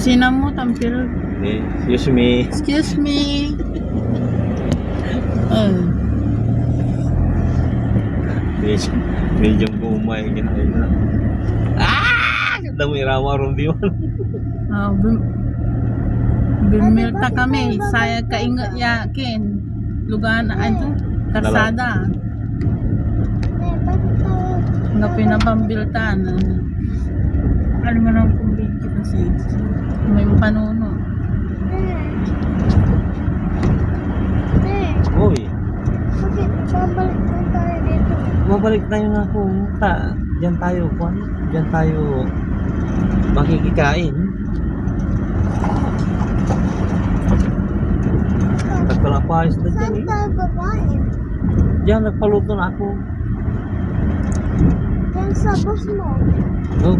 Sinamot ang pero. Excuse me. Excuse me. Medyo bumay ginahin na. Dami rawa ron di man. Bimilta kami. Saya kaingat yakin. Lugar na ito. Karsada. Nga pinapambiltan. Ano man ang kumbiki kasi. May panuno. Uy, Bakit babalik na tayo dito? mabalik tayo na kung diyan tayo kwan. Diyan tayo makikikain. Nagpalapayos na dyan Saan tayo babae? Diyan nagpaluto na ako. Yan sa bus mo. Oh,